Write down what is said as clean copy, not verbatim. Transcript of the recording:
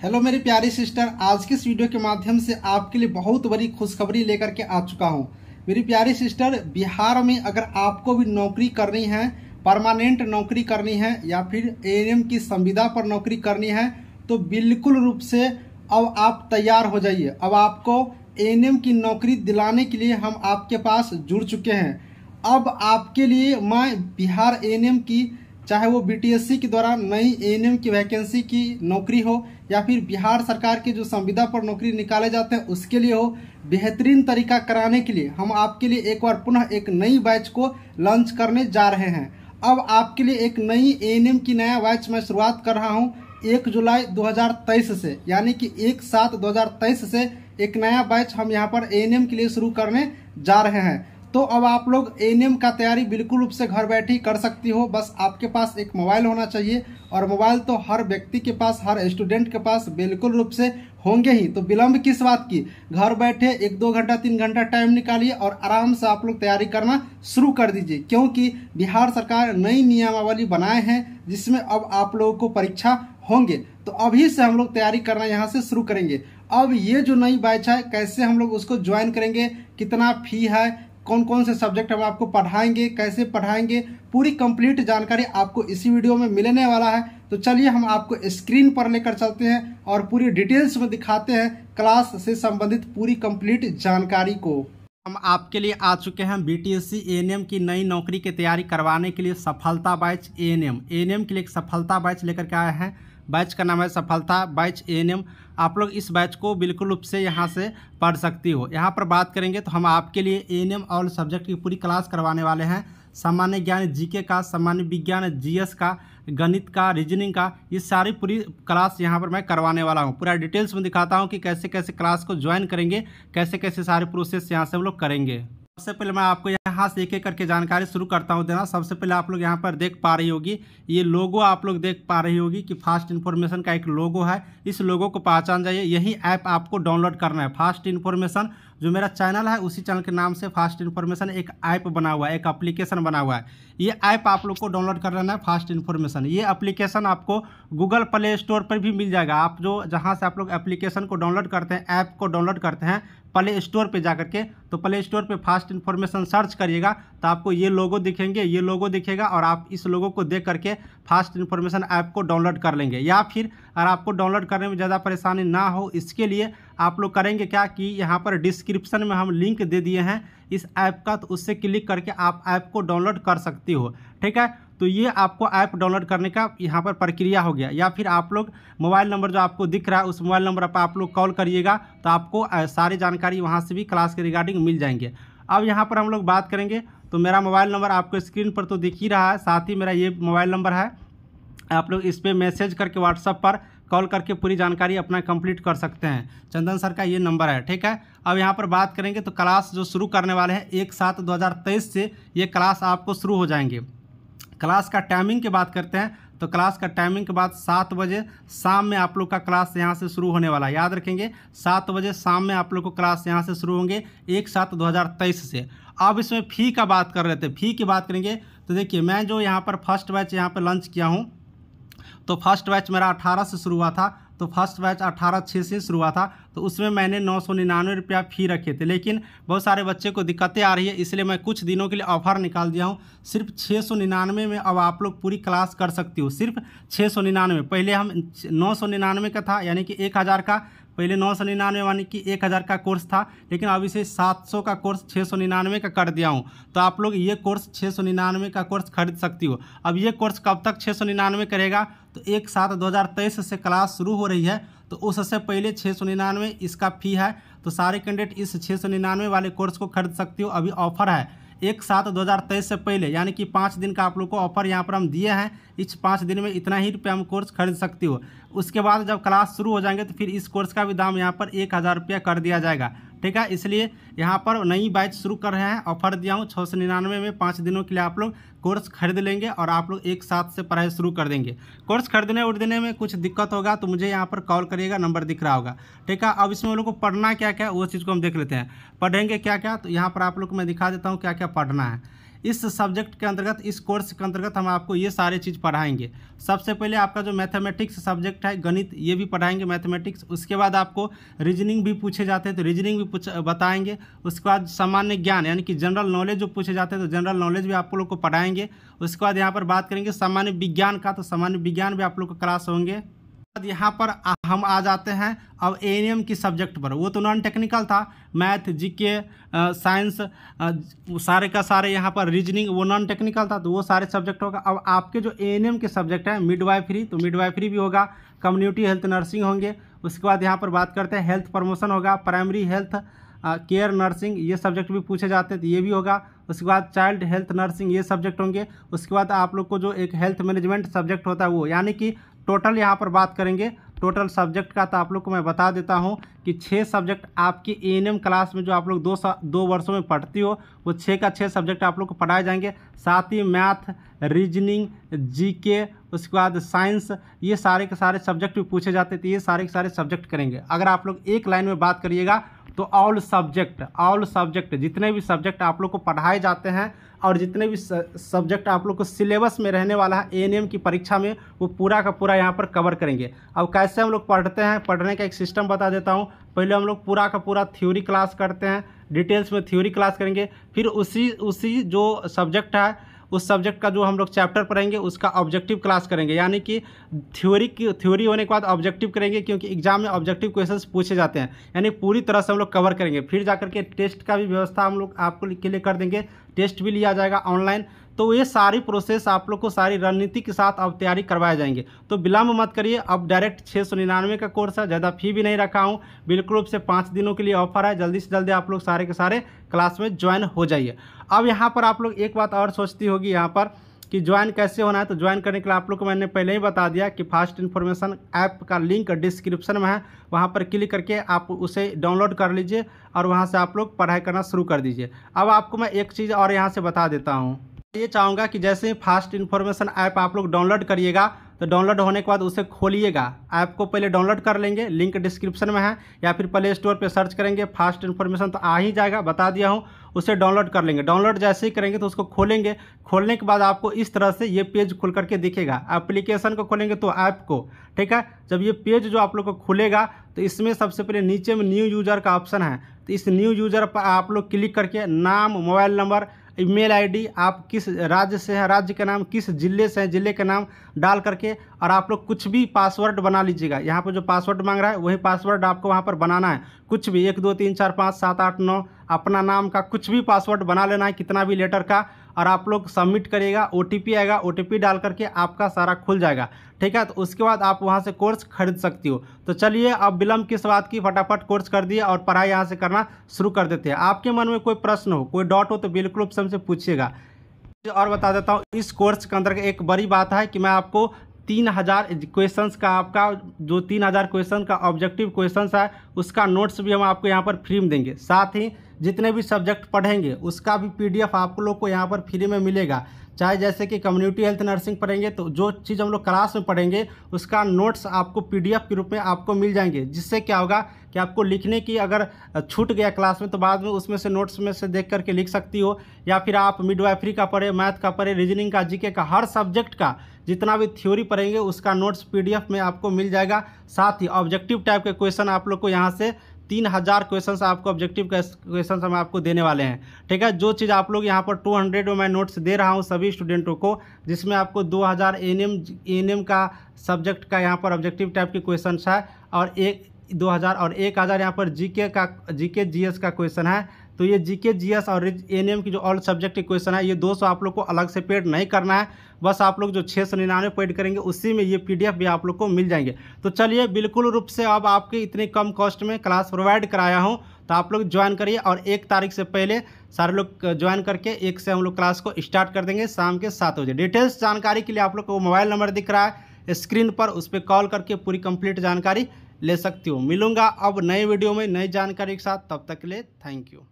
Hello मेरी प्यारी sister, आज के इस वीडियो के माध्यम से आपके लिए बहुत बड़ी खुशखबरी लेकर के आ चुका हूँ। मेरी प्यारी सिस्टर, बिहार में अगर आपको भी नौकरी करनी है, परमानेंट नौकरी करनी है या फिर एएनएम की संविदा पर नौकरी करनी है तो बिल्कुल रूप से अब आप तैयार हो जाइए। अब आपको एएनएम की नौकरी दिलाने के लिए हम आपके पास जुड़ चुके हैं। अब आपके लिए मैं बिहार एएनएम की, चाहे वो बीटीएससी के द्वारा नई एएनएम की वैकेंसी की नौकरी हो या फिर बिहार सरकार के जो संविदा पर नौकरी निकाले जाते हैं उसके लिए हो, बेहतरीन तरीका कराने के लिए हम आपके लिए एक बार पुनः एक नई बैच को लॉन्च करने जा रहे हैं। अब आपके लिए एक नई एएनएम की नया बैच मैं शुरुआत कर रहा हूं 1 जुलाई 2023 से, यानी कि 1/7/2023 से एक नया बैच हम यहां पर एएनएम के लिए शुरू करने जा रहे हैं। तो अब आप लोग एएनएम का तैयारी बिल्कुल रूप से घर बैठे ही कर सकती हो। बस आपके पास एक मोबाइल होना चाहिए और मोबाइल तो हर व्यक्ति के पास, हर स्टूडेंट के पास बिल्कुल रूप से होंगे ही। तो विलंब किस बात की, घर बैठे 1-2 घंटा 3 घंटा टाइम निकालिए और आराम से आप लोग तैयारी करना शुरू कर दीजिए, क्योंकि बिहार सरकार नई नियमावली बनाए हैं जिसमें अब आप लोगों को परीक्षा होंगे। तो अभी से हम लोग तैयारी करना यहाँ से शुरू करेंगे। अब ये जो नई बैच है, कैसे हम लोग उसको ज्वाइन करेंगे, कितना फी है, कौन कौन से सब्जेक्ट हम आपको पढ़ाएंगे, कैसे पढ़ाएंगे, पूरी कंप्लीट जानकारी आपको इसी वीडियो में मिलने वाला है। तो चलिए हम आपको स्क्रीन पर लेकर चलते हैं और पूरी डिटेल्स में दिखाते हैं क्लास से संबंधित पूरी कंप्लीट जानकारी को। हम आपके लिए आ चुके हैं बीटीएससी एएनएम की नई नौकरी की तैयारी करवाने के लिए सफलता बैच एएनएम के लिए एक सफलता बैच लेकर के आए हैं। बैच का नाम है सफलता बैच एएनएम। आप लोग इस बैच को बिल्कुल रूप से यहाँ से पढ़ सकती हो। यहाँ पर बात करेंगे तो हम आपके लिए एएनएम ऑल सब्जेक्ट की पूरी क्लास करवाने वाले हैं। सामान्य ज्ञान जीके का, सामान्य विज्ञान जीएस का, गणित का, रीजनिंग का, ये सारी पूरी क्लास यहाँ पर मैं करवाने वाला हूँ। पूरा डिटेल्स में दिखाता हूँ कि कैसे कैसे क्लास को ज्वाइन करेंगे, कैसे कैसे सारे प्रोसेस यहाँ से हम लोग करेंगे। सबसे पहले मैं आपको यहाँ से एक एक करके जानकारी शुरू करता हूँ देना। सबसे पहले आप लोग यहाँ पर देख पा रही होगी, ये लोगो आप लोग देख पा रही होगी कि फास्ट इन्फॉर्मेशन का एक लोगो है। इस लोगो को पहचान जाइए, यही ऐप आपको डाउनलोड करना है। फास्ट इन्फॉर्मेशन जो मेरा चैनल है उसी चैनल के नाम से फास्ट इन्फॉर्मेशन एक ऐप बना हुआ है, एक एप्लीकेशन बना हुआ है। ये ऐप आप लोग को डाउनलोड कर लेना है, फास्ट इन्फॉर्मेशन। ये एप्लीकेशन आपको गूगल प्ले स्टोर पर भी मिल जाएगा। आप जो जहाँ से आप लोग एप्लीकेशन को डाउनलोड करते हैं, ऐप को डाउनलोड करते हैं प्ले स्टोर पे जाकर के, तो प्ले स्टोर पे फास्ट इन्फॉर्मेशन सर्च करिएगा तो आपको ये लोगो दिखेंगे, ये लोगो दिखेगा और आप इस लोगो को देख करके फास्ट इन्फॉर्मेशन ऐप को डाउनलोड कर लेंगे। या फिर अगर आपको डाउनलोड करने में ज़्यादा परेशानी ना हो, इसके लिए आप लोग करेंगे क्या कि यहाँ पर डिस्क्रिप्शन में हम लिंक दे दिए हैं इस ऐप का, तो उससे क्लिक करके आप ऐप को डाउनलोड कर सकती हो। ठीक है, तो ये आपको ऐप डाउनलोड करने का यहाँ पर प्रक्रिया हो गया। या फिर आप लोग मोबाइल नंबर जो आपको दिख रहा है उस मोबाइल नंबर पर आप लोग कॉल करिएगा तो आपको सारी जानकारी वहाँ से भी क्लास के रिगार्डिंग मिल जाएंगे। अब यहाँ पर हम लोग बात करेंगे तो मेरा मोबाइल नंबर आपको स्क्रीन पर तो दिख ही रहा है, साथ ही मेरा ये मोबाइल नंबर है। आप लोग इस पर मैसेज करके व्हाट्सएप पर कॉल करके पूरी जानकारी अपना कंप्लीट कर सकते हैं। चंदन सर का ये नंबर है। ठीक है, अब यहाँ पर बात करेंगे तो क्लास जो शुरू करने वाले हैं 1/7/2023 से ये क्लास आपको शुरू हो जाएंगे। क्लास का टाइमिंग की बात करते हैं तो क्लास का टाइमिंग के बाद 7 बजे शाम में आप लोग का क्लास यहाँ से शुरू होने वाला है। याद रखेंगे 7 बजे शाम में आप लोग को क्लास यहाँ से शुरू होंगे 1/7/2023 से। अब इसमें फ़ी का बात कर रहे थे, फ़ी की बात करेंगे तो देखिए मैं जो यहाँ पर फर्स्ट बैच यहाँ पर लॉन्च किया हूँ तो फर्स्ट बैच मेरा 18 से शुरू हुआ था, तो फर्स्ट बैच 18/6 से शुरू हुआ था, तो उसमें मैंने 999 रुपया फ़ी रखे थे। लेकिन बहुत सारे बच्चे को दिक्कतें आ रही है, इसलिए मैं कुछ दिनों के लिए ऑफ़र निकाल दिया हूँ। सिर्फ 699 में अब आप लोग पूरी क्लास कर सकती हो, सिर्फ 699। पहले हम 999 का था, यानी कि 1000 का, पहले 999 यानी कि 1000 का कोर्स था, लेकिन अब इसे 700 का कोर्स 699 का कर दिया हूँ। तो आप लोग ये कोर्स 699 का कोर्स खरीद सकती हो। अब ये कोर्स कब तक 699 करेगा तो 1/7/2023 से क्लास शुरू हो रही है, तो उससे पहले 699 इसका फ़ी है। तो सारे कैंडिडेट इस 699 वाले कोर्स को खरीद सकती हो। अभी ऑफ़र है 1/7/2023 से पहले, यानी कि 5 दिन का आप लोग को ऑफ़र यहाँ पर हम दिए हैं। इस 5 दिन में इतना ही रुपये हम कोर्स खरीद सकती हो। उसके बाद जब क्लास शुरू हो जाएंगे तो फिर इस कोर्स का भी दाम यहाँ पर 1000 रुपया कर दिया जाएगा। ठीक है, इसलिए यहाँ पर नई बैच शुरू कर रहे हैं, ऑफर दिया हूँ 699 में 5 दिनों के लिए आप लोग कोर्स खरीद लेंगे और आप लोग एक साथ से पढ़ाई शुरू कर देंगे। कोर्स खरीदने उड़ने में कुछ दिक्कत होगा तो मुझे यहाँ पर कॉल करिएगा, नंबर दिख रहा होगा। ठीक है, अब इसमें हम लोग को पढ़ना क्या क्या वो चीज़ को हम देख लेते हैं। पढ़ेंगे क्या क्या, तो यहाँ पर आप लोग को मैं दिखा देता हूँ क्या क्या पढ़ना है। इस सब्जेक्ट के अंतर्गत, इस कोर्स के अंतर्गत हम आपको ये सारे चीज़ पढ़ाएंगे। सबसे पहले आपका जो मैथमेटिक्स सब्जेक्ट है, गणित, ये भी पढ़ाएंगे मैथमेटिक्स। उसके बाद आपको रीजनिंग भी पूछे जाते हैं तो रीजनिंग भी बताएंगे। उसके बाद सामान्य ज्ञान यानी कि जनरल नॉलेज जो पूछे जाते हैं तो जनरल नॉलेज भी आप लोग को पढ़ाएंगे। उसके बाद यहाँ पर बात करेंगे सामान्य विज्ञान का, तो सामान्य विज्ञान भी आप लोग को क्लास होंगे। यहाँ पर हम आ जाते हैं अब एएनएम की सब्जेक्ट पर। वो तो नॉन टेक्निकल था, मैथ, जीके, साइंस, सारे का सारे यहाँ पर रीजनिंग वो नॉन टेक्निकल था, तो वो सारे सब्जेक्ट होगा। अब आपके जो एएनएम के सब्जेक्ट हैं मिडवाइफरी, तो मिडवाइफरी भी होगा, कम्युनिटी हेल्थ नर्सिंग होंगे। उसके बाद यहाँ पर बात करते हैं हेल्थ प्रमोशन होगा, प्राइमरी हेल्थ केयर नर्सिंग, ये सब्जेक्ट भी पूछे जाते हैं तो ये भी होगा। उसके बाद चाइल्ड हेल्थ नर्सिंग, ये सब्जेक्ट होंगे। उसके बाद आप लोग को जो एक हेल्थ मैनेजमेंट सब्जेक्ट होता है वो, यानी कि टोटल यहाँ पर बात करेंगे टोटल सब्जेक्ट का, तो आप लोग को मैं बता देता हूँ कि 6 सब्जेक्ट आपकी एएनएम क्लास में जो आप लोग 2 वर्षों में पढ़ती हो वो 6 का 6 सब्जेक्ट आप लोग को पढ़ाए जाएंगे। साथ ही मैथ, रीजनिंग, जीके, उसके बाद साइंस, ये सारे के सारे सब्जेक्ट भी पूछे जाते थे, ये सारे के सारे सब्जेक्ट करेंगे। अगर आप लोग एक लाइन में बात करिएगा तो ऑल सब्जेक्ट जितने भी सब्जेक्ट आप लोग को पढ़ाए जाते हैं और जितने भी सब्जेक्ट आप लोग को सिलेबस में रहने वाला है एएनएम की परीक्षा में, वो पूरा का पूरा यहाँ पर कवर करेंगे। अब कैसे हम लोग पढ़ते हैं, पढ़ने का एक सिस्टम बता देता हूँ। पहले हम लोग पूरा का पूरा थ्योरी क्लास करते हैं, डिटेल्स में थ्योरी क्लास करेंगे। फिर उसी जो सब्जेक्ट है उस सब्जेक्ट का जो हम लोग चैप्टर पढ़ेंगे उसका ऑब्जेक्टिव क्लास करेंगे, यानी कि थ्योरी होने के बाद ऑब्जेक्टिव करेंगे, क्योंकि एग्जाम में ऑब्जेक्टिव क्वेश्चंस पूछे जाते हैं, यानी पूरी तरह से हम लोग कवर करेंगे। फिर जाकर के टेस्ट का भी व्यवस्था हम लोग आपको के लिए कर देंगे, टेस्ट भी लिया जाएगा ऑनलाइन। तो ये सारी प्रोसेस आप लोग को सारी रणनीति के साथ अब तैयारी करवाए जाएंगे। तो विलम्ब मत करिए, अब डायरेक्ट 699 का कोर्स है, ज़्यादा फी भी नहीं रखा हूँ, बिल्कुल रूप से 5 दिनों के लिए ऑफर है। जल्दी से जल्दी आप लोग सारे के सारे क्लास में ज्वाइन हो जाइए। अब यहाँ पर आप लोग एक बात और सोचती होगी यहाँ पर कि ज्वाइन कैसे होना है, तो ज्वाइन करने के लिए आप लोग को मैंने पहले ही बता दिया कि फास्ट इन्फॉर्मेशन ऐप का लिंक डिस्क्रिप्शन में है, वहाँ पर क्लिक करके आप उसे डाउनलोड कर लीजिए और वहाँ से आप लोग पढ़ाई करना शुरू कर दीजिए। अब आपको मैं एक चीज़ और यहाँ से बता देता हूँ, ये चाहूँगा कि जैसे फास्ट इन्फॉर्मेशन ऐप आप लोग डाउनलोड करिएगा तो डाउनलोड होने के बाद उसे खोलिएगा। ऐप को पहले डाउनलोड कर लेंगे, लिंक डिस्क्रिप्शन में है, या फिर प्ले स्टोर पे सर्च करेंगे फास्ट इन्फॉर्मेशन तो आ ही जाएगा, बता दिया हूँ। उसे डाउनलोड कर लेंगे। डाउनलोड जैसे ही करेंगे तो उसको खोलेंगे, खोलने के बाद आपको इस तरह से ये पेज खुल करके दिखेगा। एप्लीकेशन को खोलेंगे तो ऐप को, ठीक है। जब ये पेज जो आप लोग को खुलेगा तो इसमें सबसे पहले नीचे में न्यू यूज़र का ऑप्शन है, तो इस न्यू यूज़र पर आप लोग क्लिक करके नाम, मोबाइल नंबर, ईमेल आईडी, आप किस राज्य से हैं, राज्य का नाम, किस जिले से हैं, जिले का नाम डाल करके और आप लोग कुछ भी पासवर्ड बना लीजिएगा। यहाँ पर जो पासवर्ड मांग रहा है वही पासवर्ड आपको वहाँ पर बनाना है। कुछ भी 1 2 3 4 5 7 8 9 अपना नाम का कुछ भी पासवर्ड बना लेना है, कितना भी लेटर का, और आप लोग सबमिट करिएगा। ओटीपी आएगा, ओटीपी डाल करके आपका सारा खुल जाएगा, ठीक है। तो उसके बाद आप वहाँ से कोर्स खरीद सकती हो। तो चलिए अब विलम्ब किस बात की, फटाफट कोर्स कर दिए और पढ़ाई यहाँ से करना शुरू कर देते हैं। आपके मन में कोई प्रश्न हो, कोई डाउट हो तो बिल्कुल हमसे पूछिएगा। और बता देता हूँ, इस कोर्स के अंदर एक बड़ी बात है कि मैं आपको 3000 क्वेश्चंस का, आपका जो 3000 क्वेश्चन का ऑब्जेक्टिव क्वेश्चंस है उसका नोट्स भी हम आपको यहाँ पर फ्री में देंगे। साथ ही जितने भी सब्जेक्ट पढ़ेंगे उसका भी PDF आप लोग को यहाँ पर फ्री में मिलेगा। चाहे जैसे कि कम्युनिटी हेल्थ नर्सिंग पढ़ेंगे तो जो चीज़ हम लोग क्लास में पढ़ेंगे उसका नोट्स आपको PDF के रूप में आपको मिल जाएंगे, जिससे क्या होगा कि आपको लिखने की अगर छूट गया क्लास में तो बाद में उसमें से नोट्स में से देख करके लिख सकती हो। या फिर आप मिडवाइफरी का पढ़े, मैथ का पढ़े, रीजनिंग का, जीके का, हर सब्जेक्ट का जितना भी थ्योरी पढ़ेंगे उसका नोट्स PDF में आपको मिल जाएगा। साथ ही ऑब्जेक्टिव टाइप के क्वेश्चन आप लोग को यहाँ से 3000 क्वेश्चंस आपको ऑब्जेक्टिव क्वेश्चंस हम आपको देने वाले हैं, ठीक है। जो चीज़ आप लोग यहाँ पर 200 में मैं नोट्स दे रहा हूँ सभी स्टूडेंटों को, जिसमें आपको 2000 एएनएम का सब्जेक्ट का यहाँ पर ऑब्जेक्टिव टाइप के क्वेश्चंस है और 2000 और 1000 यहाँ पर जीके जीएस का क्वेश्चन है। तो ये जीके जीएस और एएनएम की जो ऑल सब्जेक्ट के क्वेश्चन है ये 200 आप लोग को अलग से पेड नहीं करना है, बस आप लोग जो 699 पेड करेंगे उसी में ये PDF भी आप लोग को मिल जाएंगे। तो चलिए बिल्कुल रूप से अब आपके इतने कम कॉस्ट में क्लास प्रोवाइड कराया हूँ, तो आप लोग ज्वाइन करिए और 1 तारीख से पहले सारे लोग ज्वाइन करके 1 से हम लोग क्लास को स्टार्ट कर देंगे शाम के 7 बजे। डिटेल्स जानकारी के लिए आप लोग को मोबाइल नंबर दिख रहा है स्क्रीन पर, उस पर कॉल करके पूरी कंप्लीट जानकारी ले सकती हो। मिलूंगा अब नए वीडियो में नई जानकारी के साथ, तब तक के लिए थैंक यू।